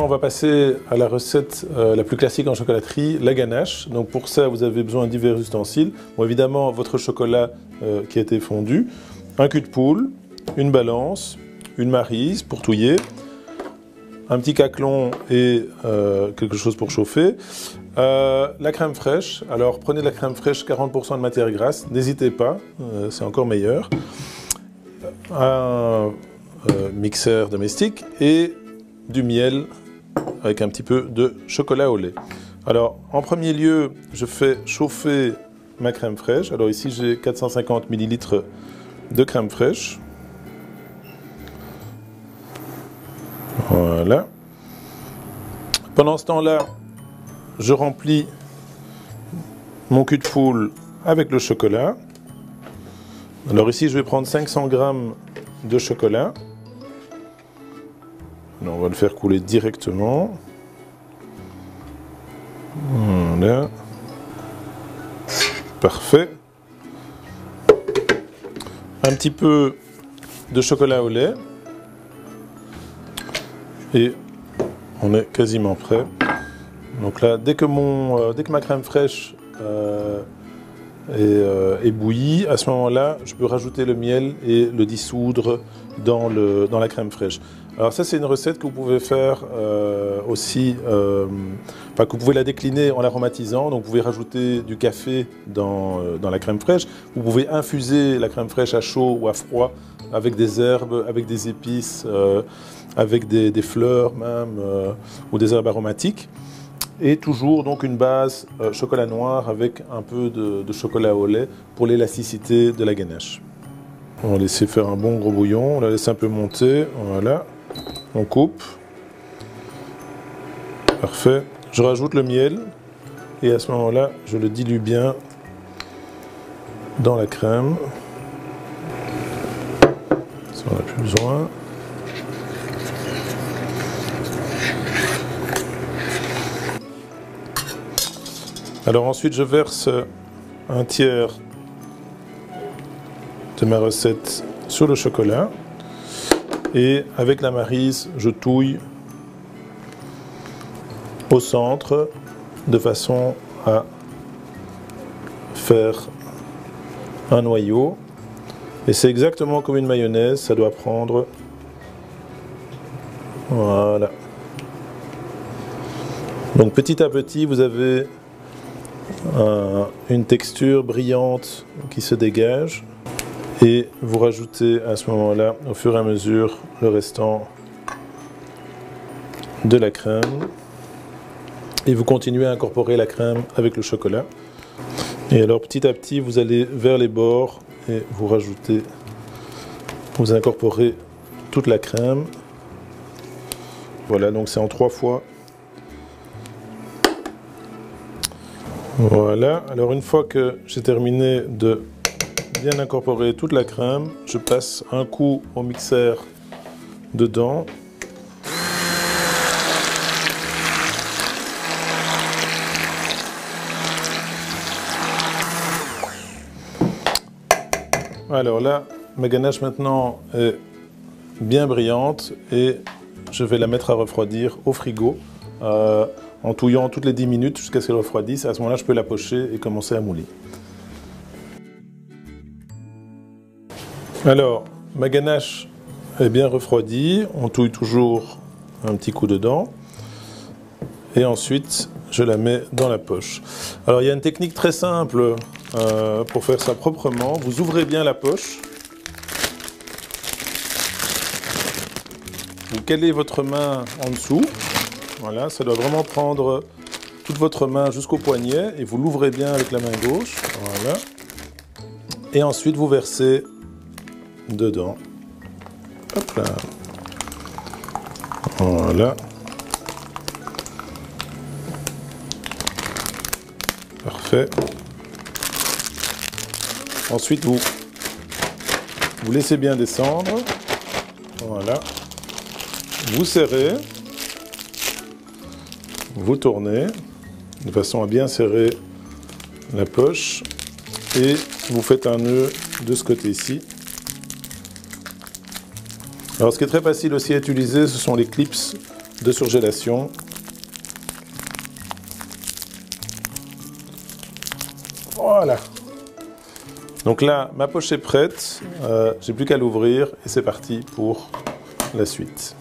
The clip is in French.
on va passer à la recette la plus classique en chocolaterie, la ganache. Donc pour ça, vous avez besoin de divers ustensiles. Bon, évidemment, votre chocolat qui a été fondu, un cul de poule, une balance, une maryse pour touiller, un petit caclon et quelque chose pour chauffer. La crème fraîche, alors prenez de la crème fraîche, 40% de matière grasse, n'hésitez pas, c'est encore meilleur. Un mixeur domestique et du miel avec un petit peu de chocolat au lait. Alors en premier lieu, je fais chauffer ma crème fraîche. Alors ici j'ai 450 ml de crème fraîche. Voilà. Pendant ce temps-là, je remplis mon cul de poule avec le chocolat. Alors ici, je vais prendre 500 g de chocolat. Alors, on va le faire couler directement. Voilà. Parfait. Un petit peu de chocolat au lait. Et on est quasiment prêt. Donc là, dès que ma crème fraîche est bouillie, à ce moment-là, je peux rajouter le miel et le dissoudre dans la crème fraîche. Alors ça, c'est une recette que vous pouvez faire aussi, que vous pouvez la décliner en l'aromatisant. Donc vous pouvez rajouter du café dans la crème fraîche. Vous pouvez infuser la crème fraîche à chaud ou à froid avec des herbes, avec des épices, avec des fleurs même, ou des herbes aromatiques. Et toujours donc une base chocolat noir avec un peu de chocolat au lait pour l'élasticité de la ganache. On va laisser faire un bon gros bouillon, on la laisse un peu monter, voilà. On coupe. Parfait. Je rajoute le miel et à ce moment-là, je le dilue bien dans la crème. Ça, on n'a plus besoin. Alors ensuite, je verse un tiers de ma recette sur le chocolat. Et avec la maryse, je touille au centre de façon à faire un noyau. Et c'est exactement comme une mayonnaise, ça doit prendre. Voilà. Donc petit à petit, vous avez une texture brillante qui se dégage. Et vous rajoutez à ce moment-là, au fur et à mesure, le restant de la crème. Et vous continuez à incorporer la crème avec le chocolat. Et alors petit à petit, vous allez vers les bords et vous rajoutez, vous incorporez toute la crème. Voilà, donc c'est en 3 fois. Voilà, alors une fois que j'ai terminé de bien incorporer toute la crème, je passe un coup au mixeur dedans. Alors là, ma ganache maintenant est bien brillante et je vais la mettre à refroidir au frigo en touillant toutes les 10 minutes jusqu'à ce qu'elle refroidisse. À ce moment-là, je peux la pocher et commencer à mouler. Alors, ma ganache est bien refroidie, on touille toujours un petit coup dedans et ensuite je la mets dans la poche. Alors il y a une technique très simple pour faire ça proprement, vous ouvrez bien la poche, vous calez votre main en dessous, voilà, ça doit vraiment prendre toute votre main jusqu'au poignet et vous l'ouvrez bien avec la main gauche, voilà, et ensuite vous versez dedans. Hop là. Voilà. Parfait. Ensuite, vous laissez bien descendre. Voilà. Vous serrez. Vous tournez de façon à bien serrer la poche. Et vous faites un nœud de ce côté-ci. Alors ce qui est très facile aussi à utiliser, ce sont les clips de surgélation. Voilà. Donc là, ma poche est prête, j'ai plus qu'à l'ouvrir et c'est parti pour la suite.